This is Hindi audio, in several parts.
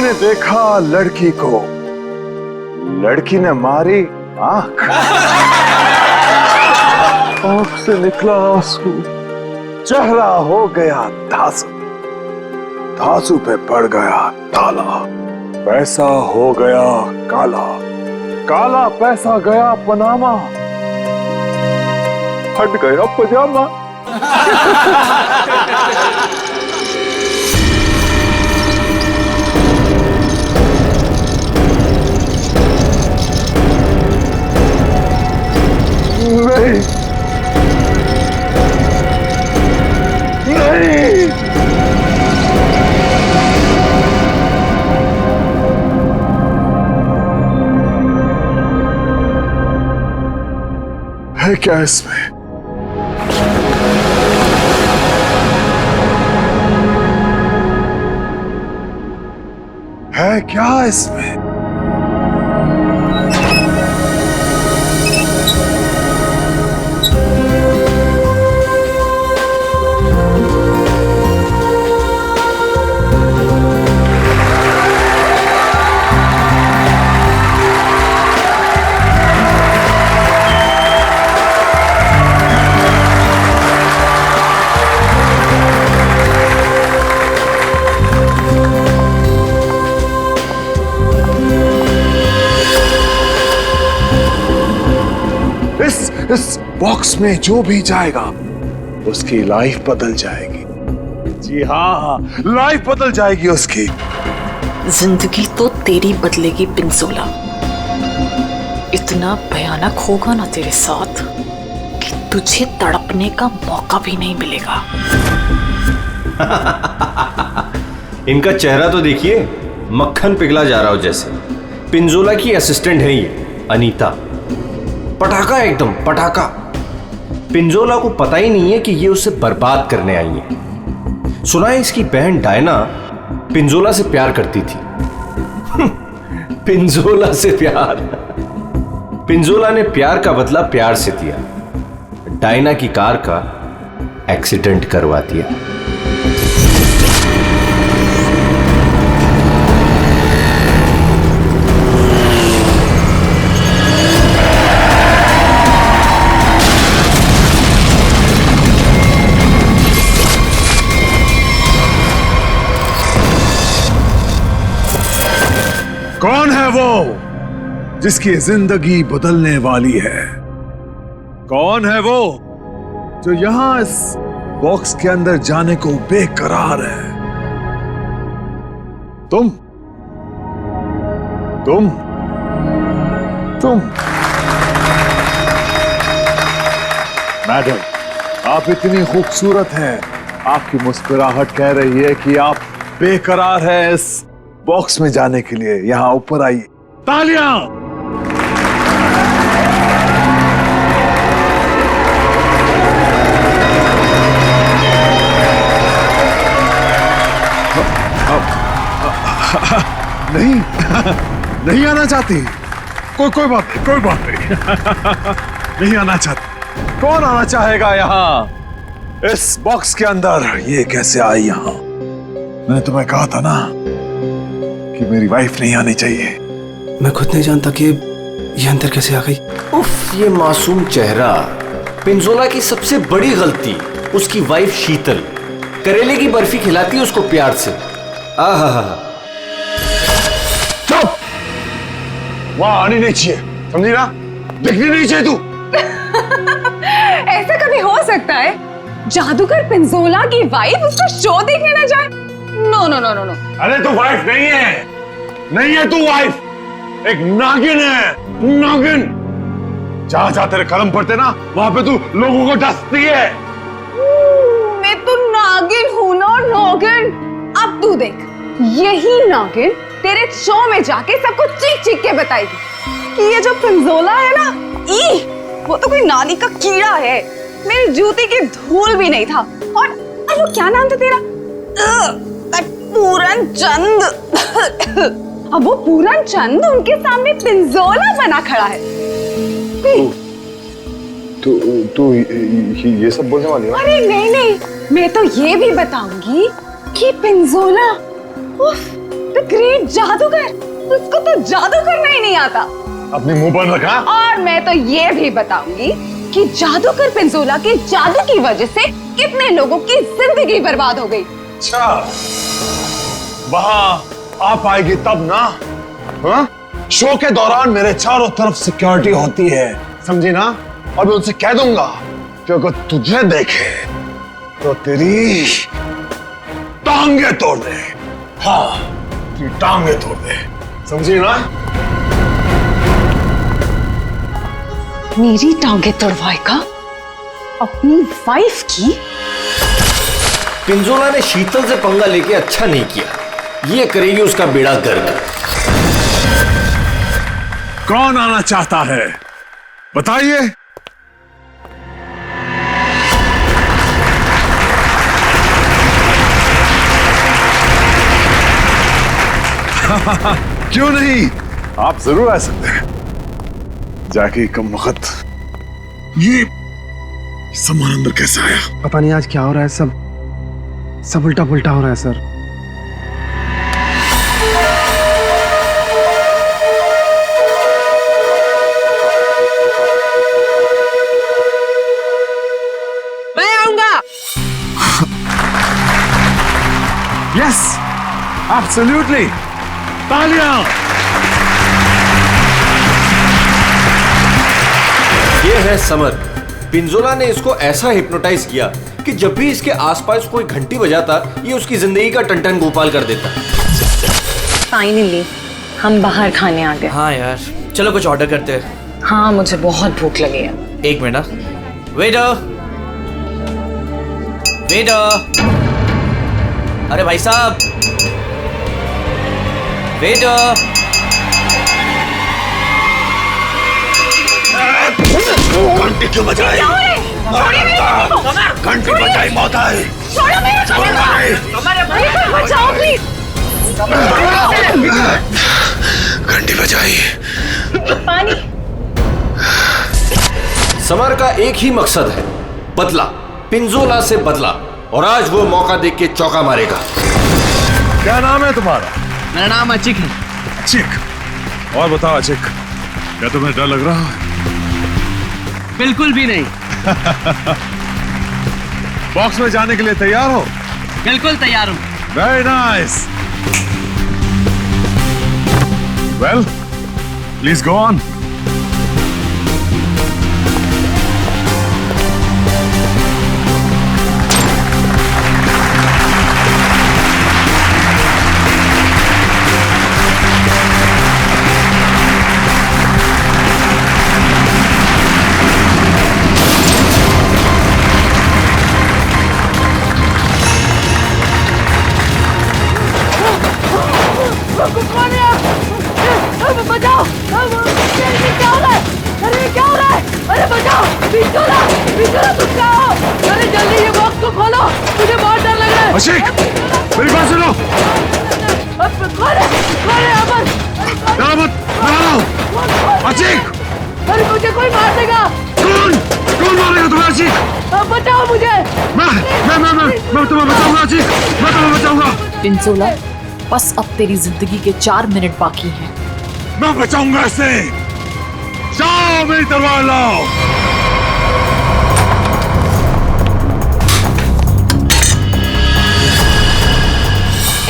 ने देखा लड़की को, लड़की ने मारी आंख, आंख से निकला आंसू, चेहरा हो गया धांसू, धांसू पे पड़ गया ताला, पैसा हो गया काला, काला पैसा गया पनामा, फट गया पजामा। नहीं, नहीं, है क्या इसमें? है क्या इसमें? इस बॉक्स में जो भी जाएगा उसकी लाइफ बदल जाएगी। जी हाँ, लाइफ बदल जाएगी उसकी। जिंदगी तो तेरी बदलेगी पिंजोला। इतना भयानक होगा ना तेरे साथ कि तुझे तड़पने का मौका भी नहीं मिलेगा। इनका चेहरा तो देखिए, मक्खन पिघला जा रहा हो जैसे। पिंजोला की असिस्टेंट है ये अनीता। पटाखा, एकदम पटाखा। पिंजोला को पता ही नहीं है कि ये उसे बर्बाद करने आई है। सुना है इसकी बहन डायना पिंजोला से प्यार करती थी। पिंजोला से प्यार। पिंजोला ने प्यार का बदला प्यार से दिया। डायना की कार का एक्सीडेंट करवा दिया। कौन है वो जिसकी जिंदगी बदलने वाली है? कौन है वो जो यहां इस बॉक्स के अंदर जाने को बेकरार है? तुम तुम तुम मैडम, आप इतनी खूबसूरत हैं। आपकी मुस्कुराहट कह रही है कि आप बेकरार हैं इस बॉक्स में जाने के लिए। यहां ऊपर आइए। तालियां! नहीं, नहीं आना चाहती। कोई बात नहीं, कोई बात नहीं। नहीं आना चाहती। कौन आना चाहेगा यहां इस बॉक्स के अंदर? ये कैसे आई यहां? मैंने तुम्हें कहा था ना कि मेरी वाइफ नहीं आनी चाहिए। मैं खुद नहीं जानता कि ये अंदर कैसे आ गई। उफ, ये मासूम चेहरा। पिंजोला की सबसे बड़ी गलती उसकी वाइफ शीतल करेले की बर्फी खिलाती है उसको प्यार से। आहा, चुप! वहां आनी नहीं चाहिए, समझी ना? दिखनी नहीं चाहिए तू। ऐसा कभी हो सकता है जादूगर पिंजोला की वाइफ उसका शो देखने ना जाए? No no no no no. अरे तू वाइफ नहीं है, नहीं है तू वाइफ, एक नागिन है, नागिन। जहां जहां तेरे कदम पड़ते ना वहां पे तू लोगों को डसती है। मैं तो नागिन हूं ना, नागिन। अब तू देख, यही नागिन तेरे शो में जाके सबको चीख चीख के बताएगी कि ये जो पिंजोला है ना, वो तो कोई नाली का कीड़ा है, मेरी जूती की धूल भी नहीं था। और वो क्या नाम था तेरा? पूरन चंद। अब वो पूरन चंद उनके सामने पिंजोला बना खड़ा है। तू ये सब बोलने वाली है? अरे नहीं नहीं, मैं तो ये भी बताऊंगी कि पिंजोला द ग्रेट जादूगर, उसको तो जादू करना ही नहीं आता। अपने मुंह पर रखा। और मैं तो ये भी बताऊंगी कि जादूगर पिंजोला के जादू की वजह से कितने लोगों की जिंदगी बर्बाद हो गई। अच्छा, वहां आप आएगी तब ना। हाँ? शो के दौरान मेरे चारों तरफ सिक्योरिटी होती है, समझी ना? और मैं उनसे कह दूंगा कि अगर तुझे देखे तो तेरी टांगे तोड़ दे। हाँ, तेरी टांगे तोड़ दे, समझी ना? मेरी टांगे तोड़वाएगा अपनी वाइफ की? पिंजोला ने शीतल से पंगा लेके अच्छा नहीं किया, ये करेगी उसका बेड़ा गर्क। कौन आना चाहता है बताइए। क्यों नहीं, आप जरूर आ सकते हैं। जाके कम वक्त ये सामान अंदर कैसे आया? पता नहीं आज क्या हो रहा है, सब उल्टा पुल्टा हो रहा है सर। मैं आऊंगा। यस, एब्सोल्युटली, तालियां। ये है समर। पिंजोला ने इसको ऐसा हिप्नोटाइज किया कि जब भी इसके आसपास कोई घंटी बजाता, ये उसकी जिंदगी का टन गोपाल कर देता। फाइनली हम बाहर खाने आ गए। हाँ यार, चलो कुछ ऑर्डर करते हैं। हाँ, मुझे बहुत भूख लगी है। एक मिनट। वेटर, वेटर, अरे भाई साहब, वेटर। घंटी क्यों बजाई? घंटी बजाई मौत आई। बचाओ प्लीज। घंटी बजाई। पानी। समर का एक ही मकसद है, बदला, पिंजोला से बदला। और आज वो मौका देख के चौका मारेगा। क्या नाम है तुम्हारा? मेरा नाम अचिक है। अचिक। और बताओ अचिक, क्या तुम्हें डर लग रहा है? बिल्कुल भी नहीं। बॉक्स में जाने के लिए तैयार हो? बिल्कुल तैयार हूँ। Very nice. Well, please go on. बचाओ! क्या हो रहा है? अरे क्या हो रहा है? अरे बचाओ! पिंजोला! पिंजोला तुम क्या हो? अरे जल्दी ये बॉक्स को खोलो, मुझे बहुत डर लग रहा है। अशिक, मेरी बात सुनो। खोले, खोले अमर! डरो मत, डरो। अशिक! अरे मुझे कोई मार देगा। कौन मारेगा तुम्हें अशिक? बचाओ मुझे। मैं तुम्हें बचाऊंगा अशिक, मैं तुम्हें बचाऊंगा। पिंजोला, बस अब तेरी जिंदगी के 4 मिनट बाकी हैं। मैं बचाऊंगा इसे। जाओ मेरी तलवार लाओ।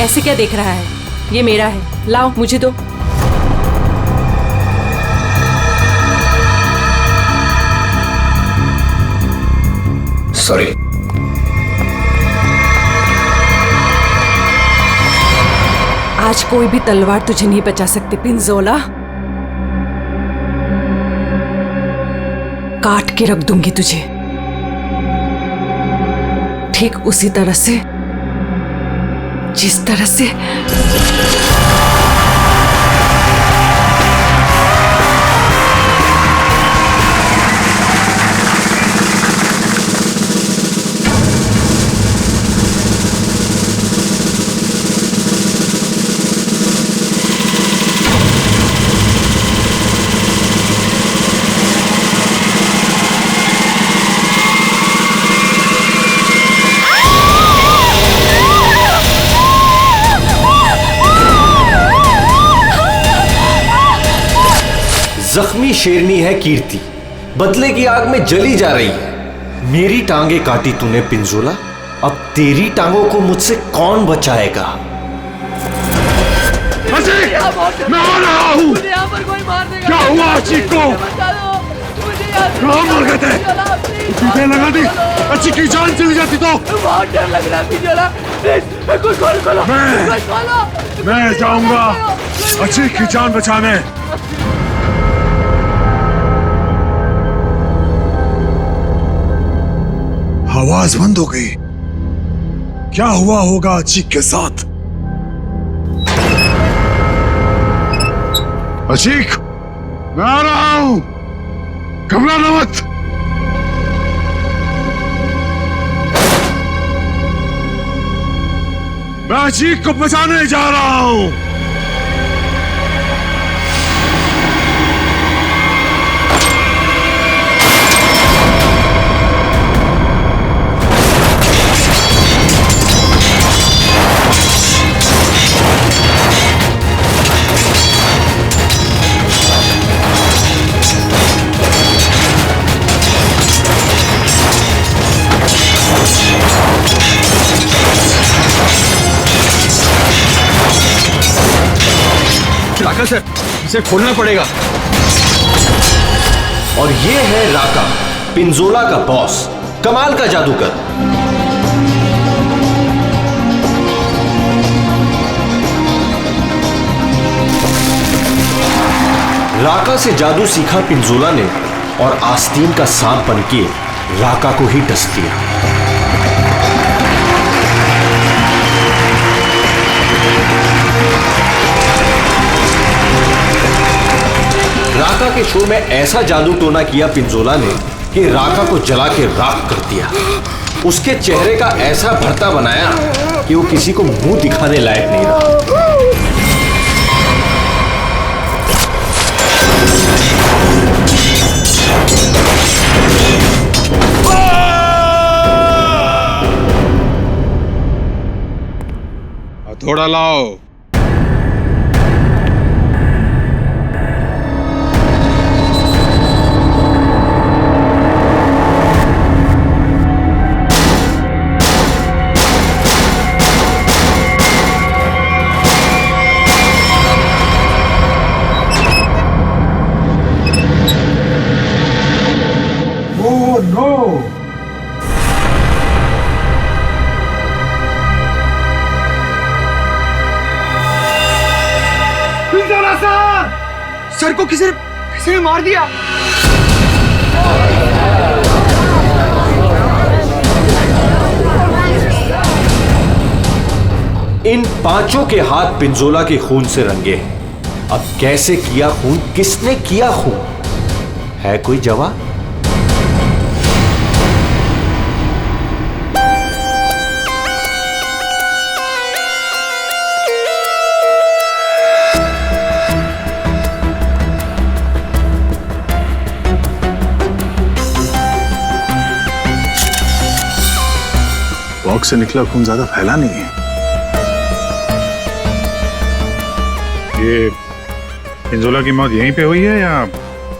ऐसे क्या देख रहा है? ये मेरा है, लाओ मुझे दो। सॉरी। आज कोई भी तलवार तुझे नहीं बचा सकती पिंजोला। काट के रख दूंगी तुझे, ठीक उसी तरह से जिस तरह से शेरनी है कीर्ति, बदले की आग में जली जा रही है। मेरी टांगे काटी तूने पिंजोला, अब तेरी टांगों को मुझसे कौन बचाएगा? मैं आ रहा हूँ। क्या हुआ अचीक को? कहाँ मर गए थे? तुझे लगा दी अच्छी की जान चली जाती तो? बहुत डर लग रहा है, कुछ खोलो। मैं जाऊंगा अच्छी की जान बचाने। आवाज बंद हो गई। क्या हुआ होगा अचीक के साथ? अचीक, मैं आ रहा हूं, घबराना मत। मैं अचीक को बचाने जा रहा हूं। राका सर, इसे खोलना पड़ेगा। और ये है राका, पिंजोला का बॉस, कमाल का जादूगर। राका से जादू सीखा पिंजोला ने और आस्तीन का सांप बनके राका को ही डस दिया। राका के शो में ऐसा जादू टोना किया पिंजोला ने कि राका को जला के राख कर दिया। उसके चेहरे का ऐसा भरता बनाया कि वो किसी को मुंह दिखाने लायक नहीं रहा। हथौड़ा लाओ। सर को किसी ने मार दिया। इन पांचों के हाथ पिंजोला के खून से रंगे हैं। अब कैसे किया खून, किसने किया खून, है कोई जवाब? बॉक्स से निकला खून ज्यादा फैला नहीं है। ये पिंजोला की मौत यहीं पे हुई है या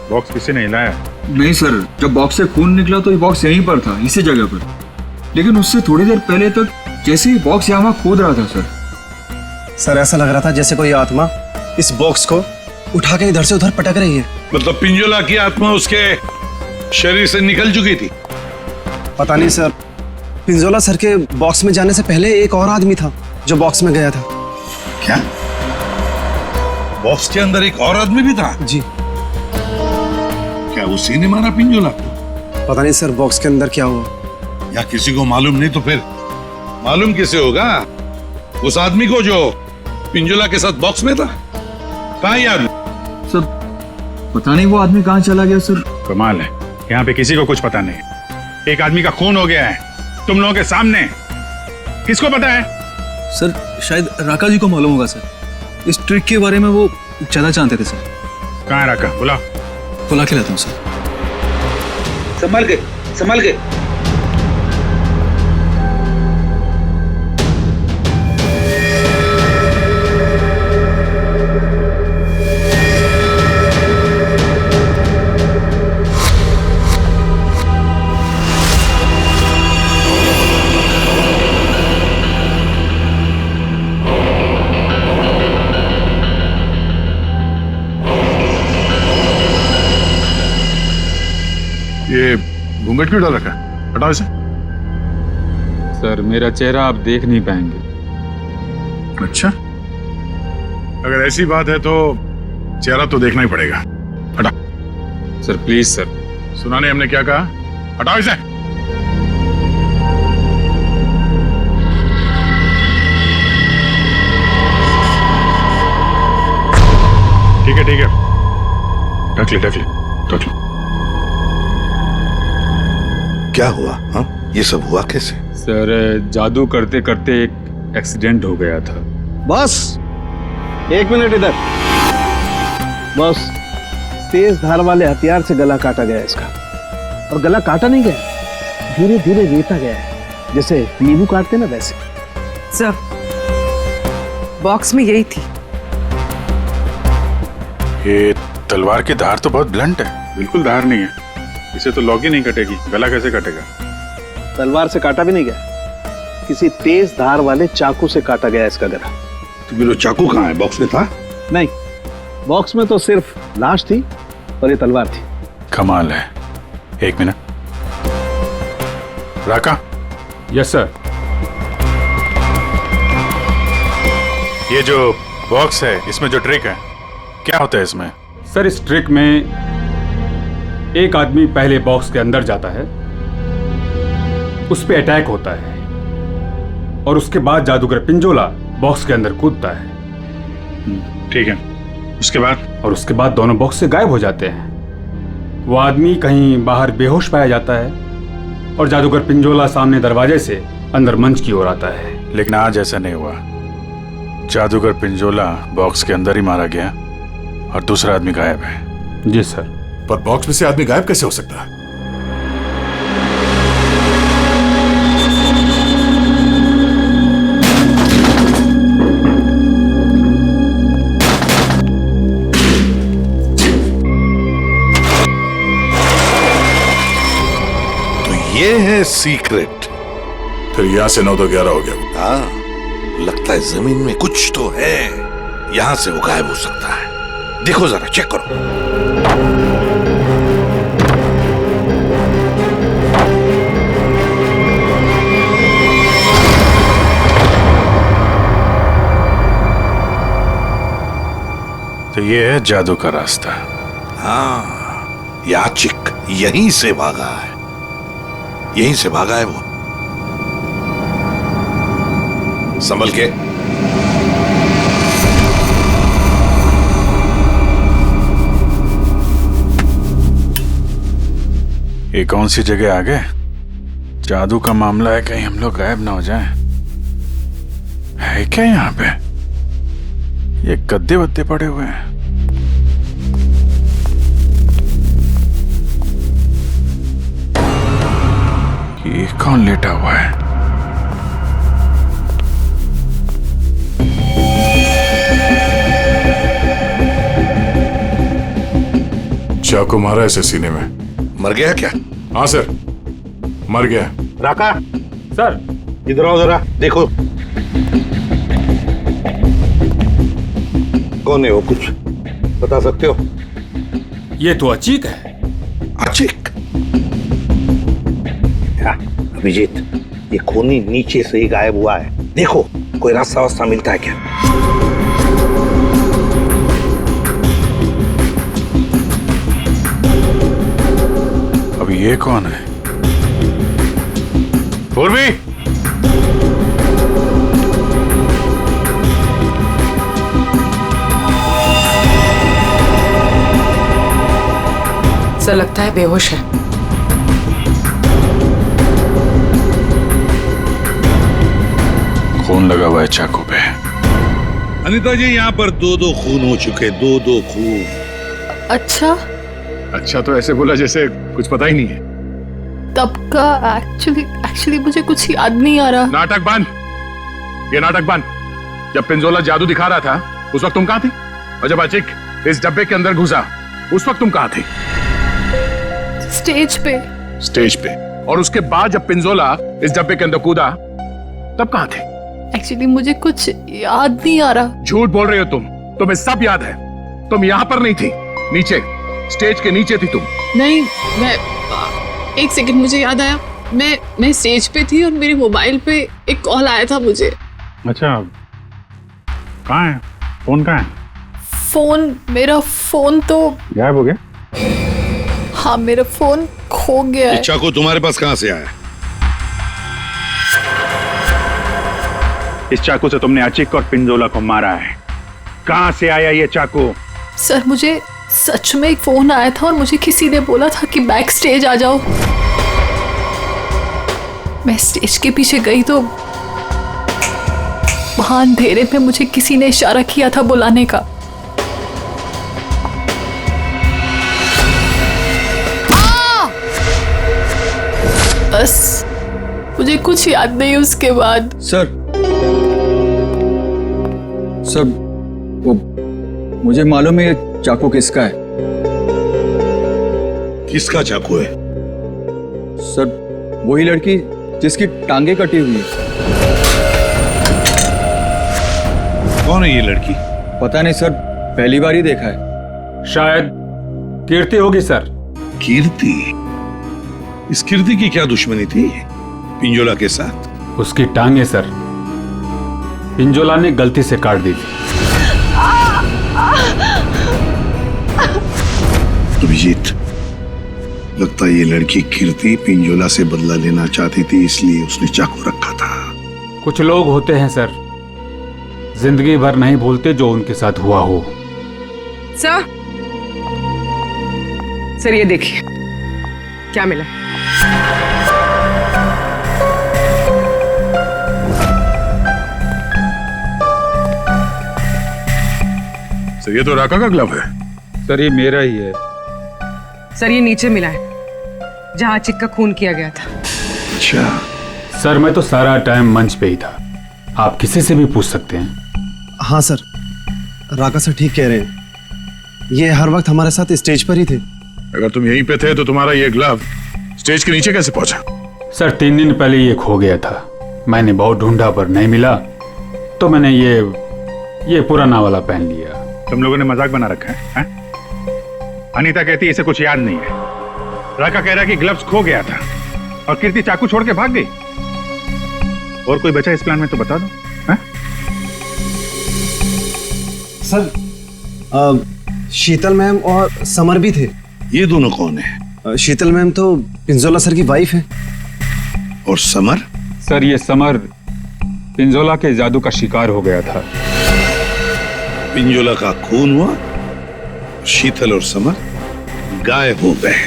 बॉक्स किसी ने हिलाया? नहीं सर, जब बॉक्स से खून निकला तो ये बॉक्स यहीं पर था, इसी जगह पर। लेकिन उससे थोड़ी देर पहले तक जैसे ही बॉक्स यहाँ खोद रहा था सर ऐसा लग रहा था जैसे कोई आत्मा इस बॉक्स को उठा के इधर से उधर पटक रही है। मतलब पिंजोला की आत्मा उसके शरीर से निकल चुकी थी? पता नहीं सर, पिंजोला सर के बॉक्स में जाने से पहले एक और आदमी था जो बॉक्स में गया था। क्या बॉक्स के अंदर एक और आदमी भी था? जी। क्या उसी ने मारा पिंजोला को? पता नहीं सर बॉक्स के अंदर क्या हुआ। या किसी को मालूम नहीं तो फिर मालूम किसे होगा? उस आदमी को जो पिंजोला के साथ बॉक्स में था। कहाँ ये आदमी? सर पता नहीं वो आदमी कहाँ चला गया सर। कमाल है, यहाँ पे किसी को कुछ पता नहीं। एक आदमी का खून हो गया है तुम लोगों के सामने, किसको पता है? सर शायद राका जी को मालूम होगा सर, इस ट्रिक के बारे में वो ज्यादा जानते थे सर। कहाँ है राका? बुला के लाता हूँ सर। संभल के, संभल के। घूंघट क्यों डाल रखा है? हटाओ इसे। सर मेरा चेहरा आप देख नहीं पाएंगे। अच्छा, अगर ऐसी बात है तो चेहरा तो देखना ही पड़ेगा। हटा। Sir please sir. सुना नहीं हमने क्या कहा? हटाओ इसे। ठीक है ठीक है, ढक ले ढक ले ढक ले। क्या हुआ? हाँ, ये सब हुआ कैसे? सर जादू करते करते एक एक्सीडेंट हो गया था। बस 1 मिनट इधर। बस तेज धार वाले हथियार से गला काटा गया इसका, और गला काटा नहीं गया, धीरे धीरे रेता गया है, जैसे नींबू काटते ना वैसे। सर बॉक्स में यही थी। ये तलवार की धार तो बहुत ब्लंट है। बिल्कुल धार नहीं है, इसे तो लॉक ही नहीं कटेगी। गला कैसे कटेगा? तलवार से काटा भी नहीं गया, किसी तेज धार वाले चाकू से काटा गया इसका गला। तो फिर वो चाकू कहाँ है? बॉक्स में था? नहीं, बॉक्स में तो सिर्फ लाश थी और ये तलवार थी। कमाल है। 1 मिनट। राका। Yes sir. ये जो बॉक्स है, इसमें जो ट्रिक है, क्या होता है इसमें? सर इस ट्रिक में एक आदमी पहले बॉक्स के अंदर जाता है, उस पे अटैक होता है, और उसके बाद जादूगर पिंजोला बॉक्स के अंदर कूदता है। ठीक है, उसके बाद? और उसके बाद दोनों बॉक्स से गायब हो जाते हैं। वो आदमी कहीं बाहर बेहोश पाया जाता है, और जादूगर पिंजोला सामने दरवाजे से अंदर मंच की ओर आता है। लेकिन आज ऐसा नहीं हुआ। जादूगर पिंजोला बॉक्स के अंदर ही मारा गया और दूसरा आदमी गायब है। जी सर। पर बॉक्स में से आदमी गायब कैसे हो सकता है? तो ये है सीक्रेट। फिर यहाँ से 9 तो 11 हो गया। हाँ, लगता है जमीन में कुछ तो है, यहां से वो गायब हो सकता है। देखो जरा, चेक करो। तो ये है जादू का रास्ता। हाँ, याचिक यहीं से भागा है, यहीं से भागा है वो। संभल के। ये कौन सी जगह आ गए? जादू का मामला है, कहीं हम लोग गायब ना हो जाएं। है क्या यहाँ पे? ये गद्दे वद्दे पड़े हुए हैं। ये कौन लेटा हुआ है? चाकू मारा ऐसे सीने में। मर गया क्या? हाँ सर, मर गया। राका, सर इधर आओ जरा, देखो कौन है वो, कुछ बता सकते हो? ये तो अचीक है। अचीक? अभिजीत, ये खूनी नीचे से ही गायब हुआ है। देखो कोई रास्ता वास्ता मिलता है क्या? अब ये कौन है? पूर्वी, ऐसा लगता है बेहोश है। खून लगा हुआ है चाकू पे। अनीता जी, यहाँ पर 2-2 खून हो चुके, 2-2 खून। अच्छा, अच्छा तो ऐसे बोला जैसे कुछ पता ही नहीं है। तब का एक्चुअली मुझे कुछ याद नहीं आ रहा। नाटक बंद, ये नाटक बंद। जब पिंजोला जादू दिखा रहा था उस वक्त तुम कहाँ थी? और जब अचिक इस डब्बे के अंदर घुसा उस वक्त तुम कहाँ थी? स्टेज पे। स्टेज पे। और उसके बाद जब पिंजोला इस डब्बे के अंदर कूदा तब कहाँ थे? एक्चुअली मुझे कुछ याद नहीं आ रहा। झूठ बोल रहे हो तुम, तुम्हें सब याद है। तुम यहाँ पर नहीं थी, नीचे स्टेज के नीचे थी तुम। नहीं, एक सेकंड, मुझे याद आया, मैं स्टेज पे थी और मेरे मोबाइल पे एक कॉल आया था मुझे। अच्छा, कहाँ है फोन? कहाँ है मेरा फोन तो गायब हो गया? हाँ, मेरा फोन खो गया है। चाकू तुम्हारे पास कहाँ से आया? इस चाकू से तुमने अचिक और पिंजोला को मारा है। कहाँ से आया ये चाकू? सर, मुझे सच में एक फोन आया था और मुझे किसी ने बोला था कि बैक स्टेज आ जाओ। मैं स्टेज के पीछे गई तो वहां अंधेरे में मुझे किसी ने इशारा किया था बुलाने का। बस मुझे कुछ याद नहीं उसके बाद। सर वो मुझे मालूम है ये चाकू किसका है। किसका चाकू है? सर वही लड़की जिसकी टांगे कटी हुई है। कौन है ये लड़की? पता नहीं सर, पहली बार ही देखा है। शायद कीर्ति होगी सर। कीर्ति? इस कीर्ति की क्या दुश्मनी थी पिंजोला के साथ? उसकी टांगे सर पिंजोला ने गलती से काट दी थी। अभिजीत, लगता है ये लड़की कीर्ति पिंजोला से बदला लेना चाहती थी, इसलिए उसने चाकू रखा था। कुछ लोग होते हैं सर, जिंदगी भर नहीं भूलते जो उनके साथ हुआ हो। सर ये देखिए क्या मिला। सर ये तो राका का ग्लव है। सर ये मेरा ही है। सर ये नीचे मिला है जहां चिक का खून किया गया था। अच्छा सर, मैं तो सारा टाइम मंच पे ही था, आप किसी से भी पूछ सकते हैं। हाँ सर, राका सर ठीक कह रहे हैं, ये हर वक्त हमारे साथ स्टेज पर ही थे। अगर तुम यहीं पे थे तो तुम्हारा ये ग्लव स्टेज के नीचे कैसे पहुंचा? सर 3 दिन पहले ये खो गया था, मैंने बहुत ढूंढा पर नहीं मिला, तो मैंने ये पुराना वाला पहन लिया। तुम लोगों ने मजाक बना रखा है? अनीता कहती है इसे कुछ याद नहीं है, राका कह रहा है कि ग्लव्स खो गया था और कीर्ति चाकू छोड़ के भाग गई। और कोई बचा इस प्लान में तो बता दो। सर शीतल मैम और समर भी थे। ये दोनों कौन है? शीतल मैम तो पिंजोला सर की वाइफ है। और समर? सर ये समर पिंजोला के जादू का शिकार हो गया था। पिंजोला का खून हुआ, शीतल और समर गायब हो गए।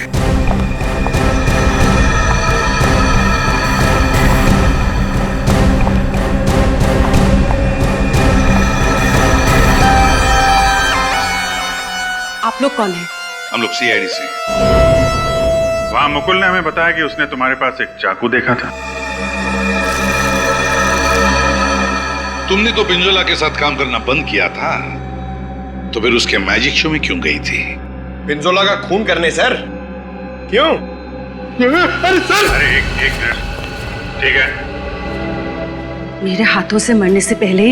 आप लोग कौन हैं? हम लोग सीआईडी से। वहां मुकुल ने हमें बताया कि उसने तुम्हारे पास एक चाकू देखा था। तुमने तो पिंजोला के साथ काम करना बंद किया था, तो फिर उसके मैजिक शो में क्यों गई थी? पिंजोला का खून करने सर। क्यों? अरे सर! अरे एक मिनट, ठीक है। मेरे हाथों से मरने से पहले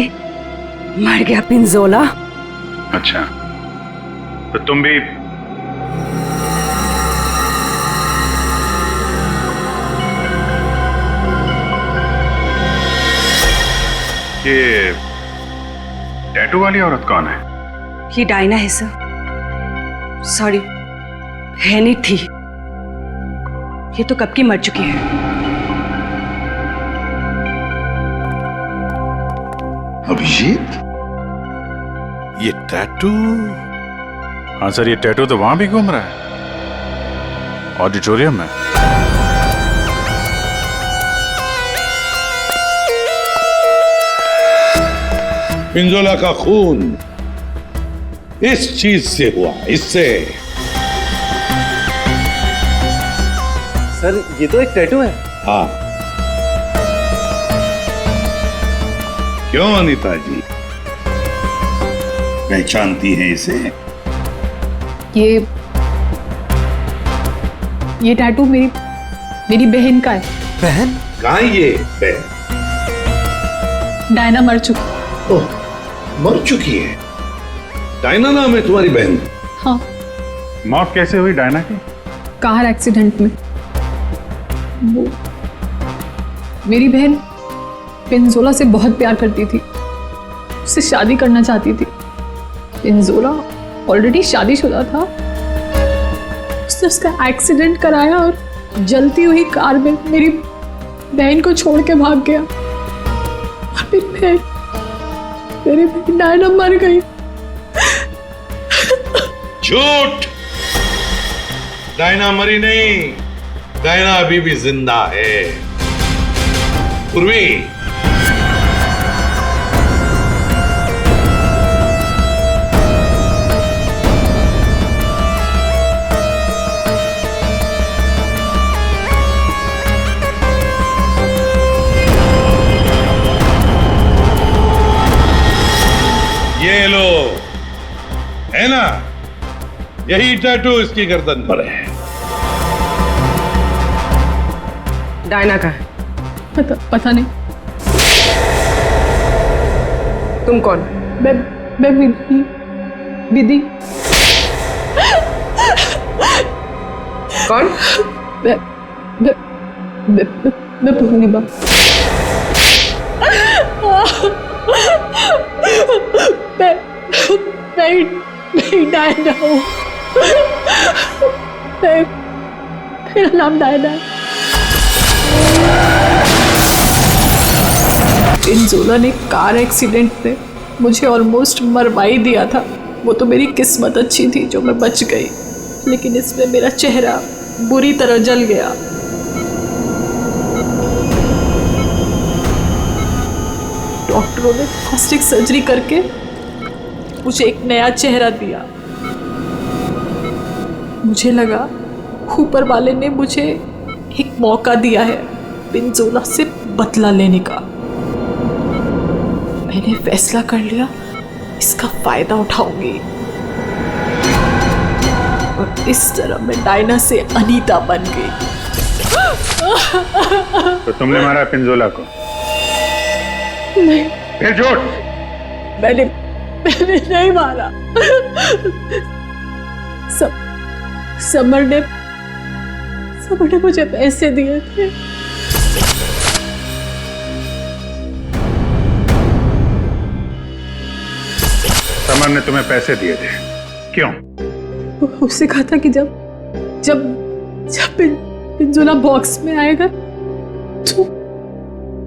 मर गया पिंजोला। अच्छा, तो तुम भी ये टैटू वाली औरत कौन है? ये डायना है सर। सॉरी, है नहीं थी, ये तो कब की मर चुकी है। अभिजीत, ये टैटू? हाँ सर, ये टैटू तो वहां भी घूम रहा है, ऑडिटोरियम में। पिंजोला का खून इस चीज से हुआ, इससे। सर ये तो एक टैटू है। हाँ। क्यों अनीता जी, पहचानती हैं इसे? ये टैटू मेरी बहन का है। बहन? कहाँ है ये बहन? डायना मर चुकी। ओह, मर चुकी है? डायना नाम है तुम्हारी बहन? हाँ। मौत कैसे हुई डायना की? कार एक्सीडेंट में। वो मेरी बहन पिंजोला से बहुत प्यार करती थी, उससे शादी करना चाहती थी। पिंजोला ऑलरेडी शादीशुदा था। उसने उसका एक्सीडेंट कराया और जलती हुई कार में मेरी बहन को छोड़ के भाग गया। और मेरी बहन डायना मर गई। झूठ! डायना मरी नहीं, डायना अभी भी जिंदा है। पूर्वी, ये लो, है ना, यही टैटू इसकी गर्दन पर है। डायना का है? पता नहीं। तुम कौन? मैं विधि। कौन? मैं पूर्णिमा। मैं डायना हूँ। मेरा नाम डायना है। पिंजोला ने कार एक्सीडेंट में मुझे ऑलमोस्ट मरवा ही दिया था। वो तो मेरी किस्मत अच्छी थी जो मैं बच गई, लेकिन इसमें मेरा चेहरा बुरी तरह जल गया। डॉक्टरों ने प्लास्टिक सर्जरी करके मुझे एक नया चेहरा दिया। मुझे लगा ऊपर वाले ने मुझे एक मौका दिया है पिंजोला से बदला लेने का। मैंने फैसला कर लिया इसका फायदा उठाऊंगी और इस तरह मैं डायना से अनीता बन गई। तो तुमने मारा पिंजोला को? नहीं। फिर झूठ? मैंने नहीं मारा। समर ने मुझे पैसे दिए थे। समर ने तुम्हें पैसे दिए थे? क्यों? उससे कहा था कि जब पिंजोला बॉक्स में आएगा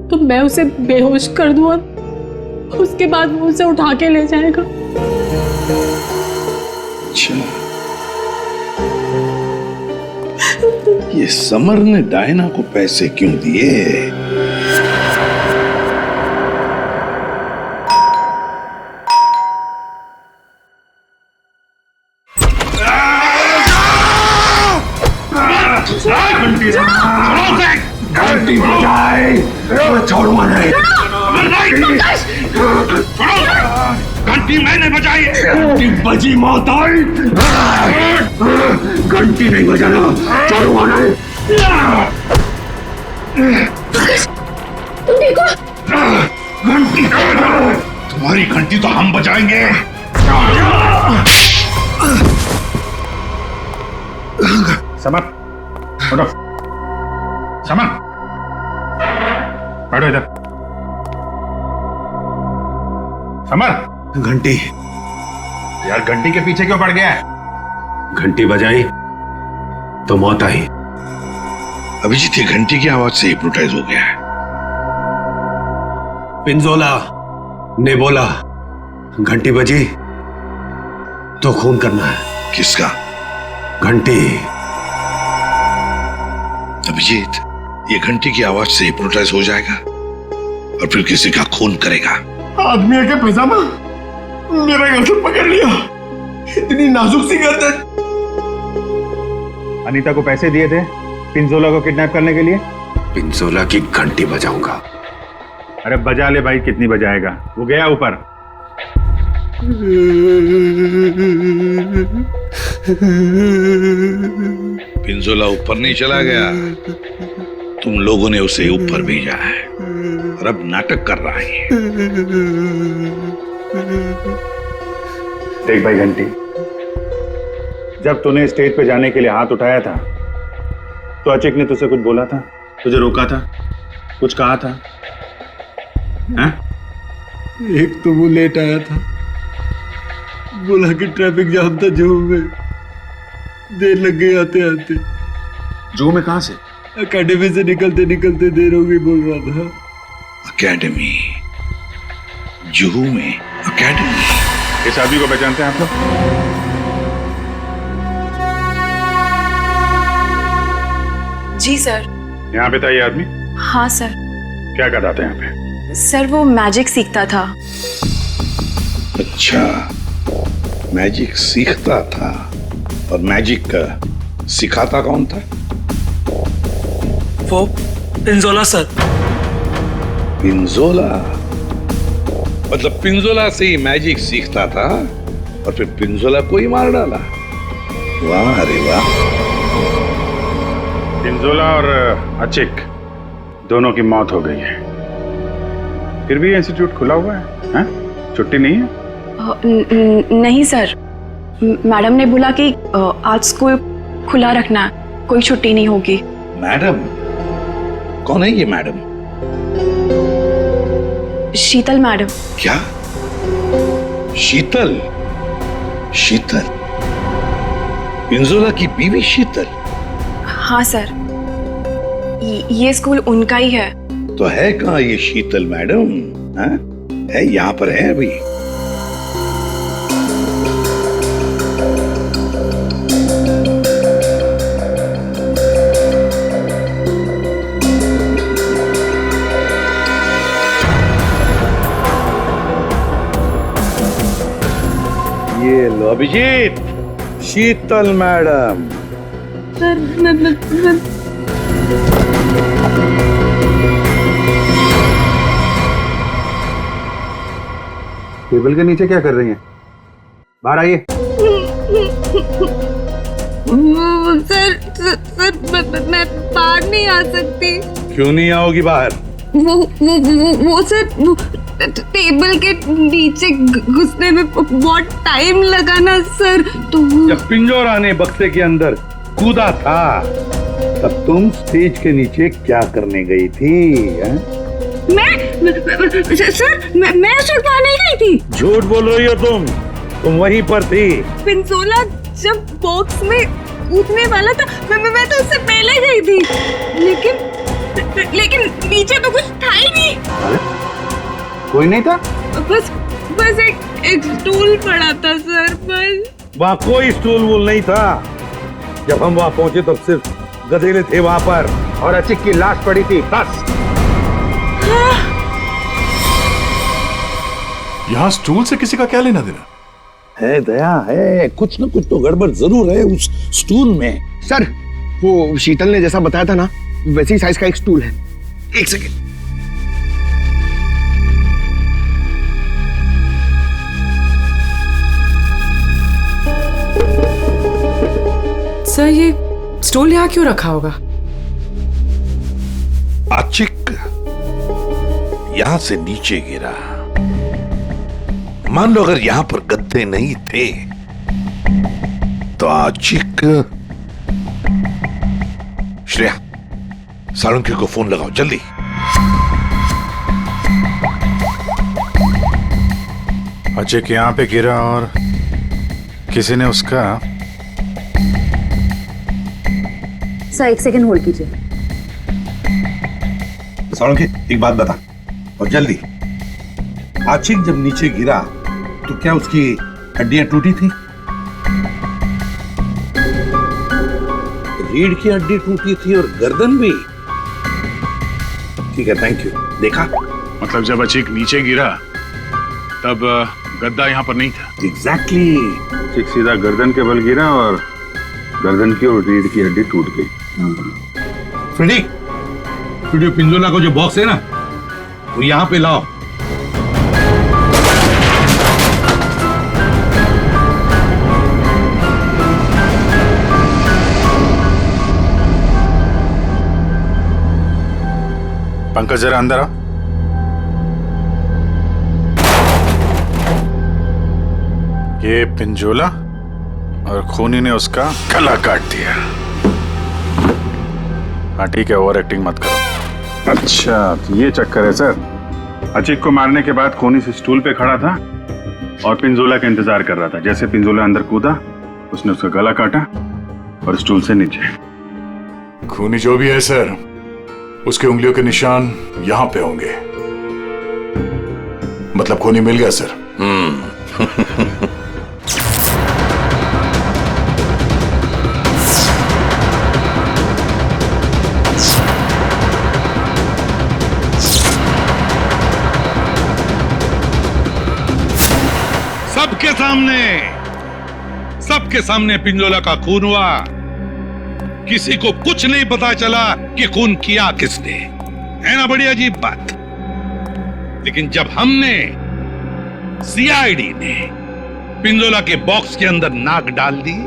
तो मैं उसे बेहोश कर दूं और उसके बाद वो उसे उठा के ले जाएगा। अच्छा, ये समर ने डायना को पैसे क्यों दिए? घंटी बजाए, छोड़ूंगा नहीं। घंटी मैंने बजाई, घंटी बजी मौत आई। घंटी नहीं बजाना, छोड़ूंगा नहीं। घंटी तुम्हारी घंटी तो हम बजाएंगे। समर, उठो। समर, बैठो इधर। समर, घंटी यार घंटी के पीछे क्यों पड़ गया है? घंटी बजाई तो मौत आई। अभिजीत ये घंटी की आवाज से हिप्नोटाइज हो गया है। पिंजोला ने बोला घंटी बजी तो खून करना है। किसका? घंटी। अभिजीत ये घंटी की आवाज से हिप्नोटाइज हो जाएगा और फिर किसी का खून करेगा। आदमी के पैजामा मेरा गर्दन पकड़ लिया, इतनी नाजुक सी गर्दन। अनीता को पैसे दिए थे पिंजोला को किडनैप करने के लिए? पिंजोला की घंटी बजाऊंगा। अरे बजा ले भाई, कितनी बजाएगा? वो गया ऊपर। पिंजोला ऊपर नहीं चला गया, तुम लोगों ने उसे ऊपर भेजा है और अब नाटक कर रहा है। देख भाई घंटी, जब तूने स्टेज पे जाने के लिए हाथ उठाया था तो अचिक ने तुझसे कुछ बोला था? तुझे रोका था, कुछ कहा था? हैं? एक तो वो लेट आया था, बोला कि ट्रैफिक जाम था जुहू में, देर लग गई आते आते। जुहू में कहां से? एकेडमी से निकलते निकलते देर हो गई बोल रहा था। एकेडमी? जुहू में एकेडमी? इस आदमी को पहचानते हैं आप लोग? जी सर। यहाँ पे था ये आदमी? हाँ सर। क्या करता था यहाँ पे? सर वो मैजिक सीखता था। अच्छा, मैजिक सीखता था। और मैजिक का सिखाता कौन था? वो पिंजोला सर। पिंजोला? मतलब पिंजोला से ही मैजिक सीखता था और फिर पिंजोला को ही मार डाला? वाह, अरे वाह। पिंजोला और अचिक दोनों की मौत हो गई है, फिर भी इंस्टीट्यूट खुला हुआ है, हैं? छुट्टी नहीं है? नहीं सर, मैडम ने बोला कि आज स्कूल खुला रखना, कोई छुट्टी नहीं होगी। मैडम? कौन है ये मैडम? शीतल मैडम। क्या? शीतल? शीतल? पिंजोला की बीवी शीतल? हाँ सर, ये स्कूल उनका ही है। तो है कहाँ ये शीतल मैडम? है यहाँ पर है अभी? ये लो अभिजीत, शीतल मैडम। सर टेबल के नीचे क्या कर रही हैं? बाहर आइए। सर मैं बाहर नहीं आ सकती। क्यों नहीं आओगी बाहर? वो सर टेबल के नीचे घुसने में बहुत टाइम लगा ना सर, तो जब पिंजोरा ने बक्से के अंदर कूदा था तब तुम स्टेज के नीचे क्या करने गई थी? मैं छुड़वा नहीं गई थी। झूठ बोल रही हो तुम वहीं पर थी। पिंजोला जब बॉक्स में कूदने वाला था मैं तो उससे पहले गई थी, लेकिन नीचे तो कुछ था ही नहीं। कोई नहीं था? बस एक स्टूल पड़ा था सर, बस। वहाँ कोई स्टूल वूल नहीं था। जब हम वहाँ पहुंचे तब सिर्फ गधेले थे वहाँ पर और अचिक की लाश पड़ी थी, बस। यहाँ स्टूल से किसी का क्या लेना देना? है दया, है कुछ न कुछ तो गड़बड़ जरूर है उस स्टूल में। सर वो शीतल ने जैसा बताया था ना, वैसी साइज का एक स्टूल है। एक सेकेंड। सर ये स्टूल यहाँ क्यों रखा होगा? अचिक यहां से नीचे गिरा। मान लो अगर यहां पर गद्दे नहीं थे तो अचिक। श्रेया, सालुंकी को फोन लगाओ जल्दी। अचिक यहाँ पे गिरा और किसी ने उसका। सर 1 सेकंड होल्ड कीजिए। सालुंकी एक बात बता और जल्दी। आशिक जब नीचे गिरा तो क्या उसकी हड्डियां टूटी थी? रीढ़ की हड्डी टूटी थी और गर्दन भी। ठीक है, थैंक यू। देखा? मतलब जब अचिक नीचे गिरा तब गद्दा यहाँ पर नहीं था। एग्जैक्टली। अचिक सीधा गर्दन के बल गिरा और गर्दन की और रीढ़ की हड्डी टूट गई। फ्रेडी, पिंजोला को जो बॉक्स है ना वो यहाँ पे लाओ। पंकज जरा अंदर आओ। ये पिंजोला और खूनी ने उसका गला काट दिया। हाँ ठीक है, ओवर एक्टिंग मत करो। अच्छा तो ये चक्कर है सर। अचिक को मारने के बाद खूनी से स्टूल पे खड़ा था और पिंजोला का इंतजार कर रहा था। जैसे पिंजोला अंदर कूदा, उसने उसका गला काटा और स्टूल से नीचे। खूनी जो भी है सर, उसके उंगलियों के निशान यहां पे होंगे। मतलब खूनी मिल गया सर। सबके सामने पिंजोला का खून हुआ। किसी को कुछ नहीं पता चला कि खून किया किसने। है ना बड़ी अजीब बात। लेकिन जब हमने सीआईडी ने पिंजोला के बॉक्स के अंदर नाक डाल दी,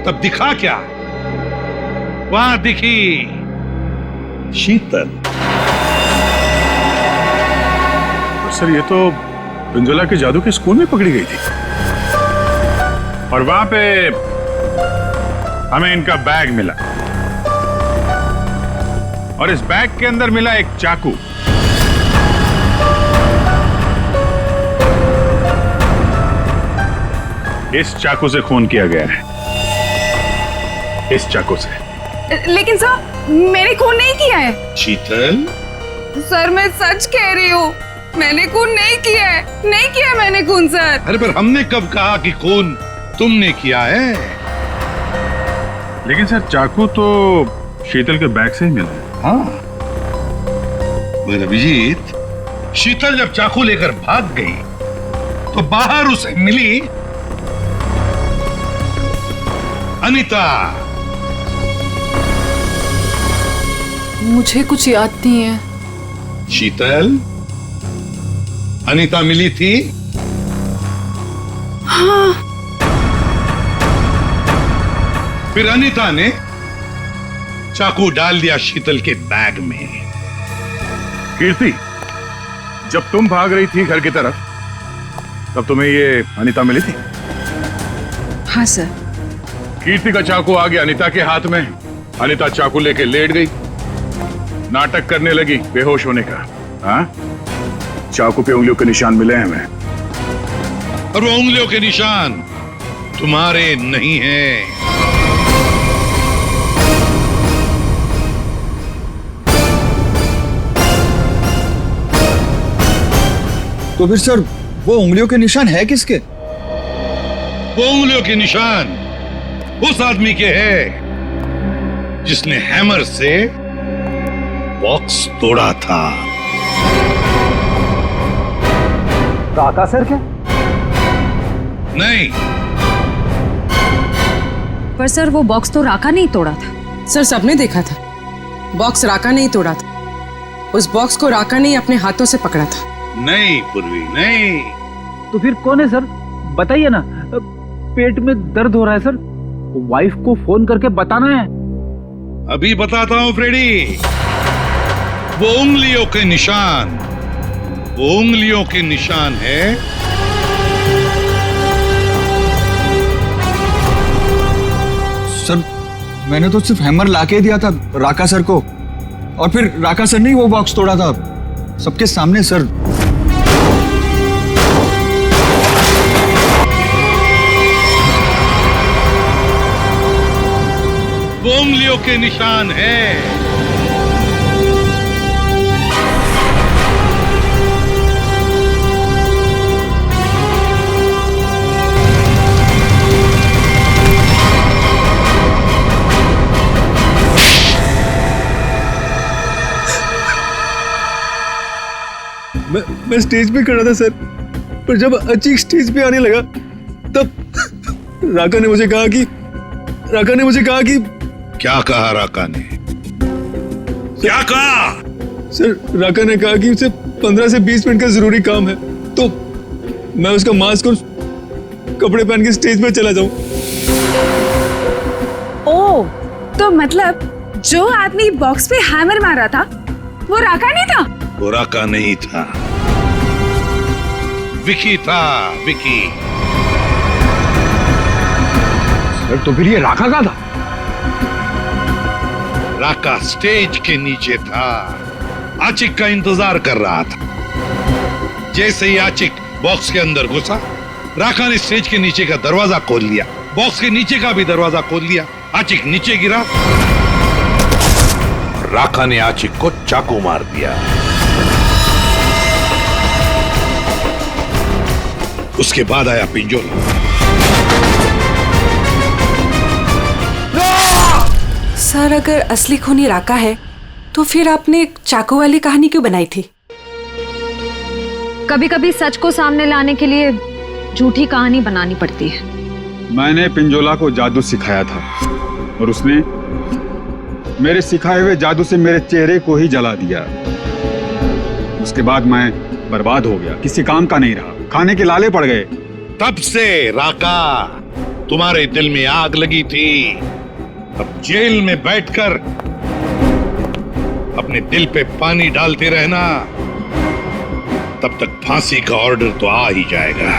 तब दिखा क्या? वहां दिखी शीतल। सर ये तो पिंजोला के जादू के स्कूल में पकड़ी गई थी और वहां पे हमें इनका बैग मिला और इस बैग के अंदर मिला एक चाकू। इस चाकू से खून किया गया है, इस चाकू से। लेकिन सर मैंने खून नहीं किया है। शीतल, सर मैं सच कह रही हूँ, मैंने खून नहीं किया है, नहीं किया मैंने खून सर। अरे पर हमने कब कहा कि खून तुमने किया है? लेकिन सर चाकू तो शीतल के बैग से ही मिला है। हाँ मगर अभिजीत, शीतल जब चाकू लेकर भाग गई तो बाहर उसे मिली अनीता। मुझे कुछ याद नहीं है। शीतल, अनीता मिली थी? हाँ। फिर अनीता ने चाकू डाल दिया शीतल के बैग में। कीर्ति, जब तुम भाग रही थी घर की तरफ, तब तुम्हें ये अनीता मिली थी? हाँ सर। कीर्ति का चाकू आ गया अनीता के हाथ में। अनीता चाकू लेके लेट गई, नाटक करने लगी बेहोश होने का। हाँ, चाकू पे उंगलियों के निशान मिले हैं हमें। और वो उंगलियों के निशान तुम्हारे नहीं हैं। तो फिर सर वो उंगलियों के निशान है किसके? वो उंगलियों के निशान उस आदमी के हैं जिसने हैमर से बॉक्स तोड़ा था। राका सर क्या? नहीं। पर सर वो बॉक्स तो राका नहीं तोड़ा था। सर सबने देखा था, बॉक्स राका नहीं तोड़ा था। उस बॉक्स को राका ने अपने हाथों से पकड़ा था। नहीं पूर्वी, नहीं। तो फिर कौन है सर? बताइए ना। पेट में दर्द हो रहा है सर, वाइफ को फोन करके बताना है। अभी बताता हूं फ्रेडी। वो उंगलियों के निशान, वो उंगलियों के निशान है सर। मैंने तो सिर्फ हैमर लाके दिया था राका सर को, और फिर राका सर ने वो बॉक्स तोड़ा था सबके सामने सर। वो उंगलियों के निशान है। मैं स्टेज पे खड़ा था सर, पर जब अचीक स्टेज पे आने लगा तब राका ने मुझे कहा कि क्या कहा राका ने? क्या कहा? सर राका ने कहा कि उसे 15 से 20 मिनट का जरूरी काम है, तो मैं उसका मास्क और कपड़े पहन के स्टेज पे चला जाऊं। ओह, तो मतलब जो आदमी बॉक्स पे हैमर मारा था वो राका नहीं था? वो राका नहीं था, विकी था, विकी। सर तो फिर ये राका का था? राका स्टेज के नीचे था, आचिक का इंतजार कर रहा था। जैसे ही आचिक बॉक्स के अंदर घुसा, राका ने स्टेज के नीचे का दरवाजा खोल लिया, बॉक्स के नीचे का भी दरवाजा खोल लिया। आचिक नीचे गिरा, राका ने आचिक को चाकू मार दिया। उसके बाद आया पिंजोला। सर, अगर असली खूनी राका है तो फिर आपने एक चाकू वाली कहानी क्यों बनाई थी? कभी कभी सच को सामने लाने के लिए झूठी कहानी बनानी पड़ती है। मैंने पिंजोला को जादू सिखाया था और उसने मेरे सिखाए हुए जादू से मेरे चेहरे को ही जला दिया। उसके बाद मैं बर्बाद हो गया, किसी काम का नहीं रहा, खाने के लाले पड़ गए। तब से राका तुम्हारे दिल में आग लगी थी। अब जेल में बैठकर अपने दिल पे पानी डालते रहना, तब तक फांसी का ऑर्डर तो आ ही जाएगा।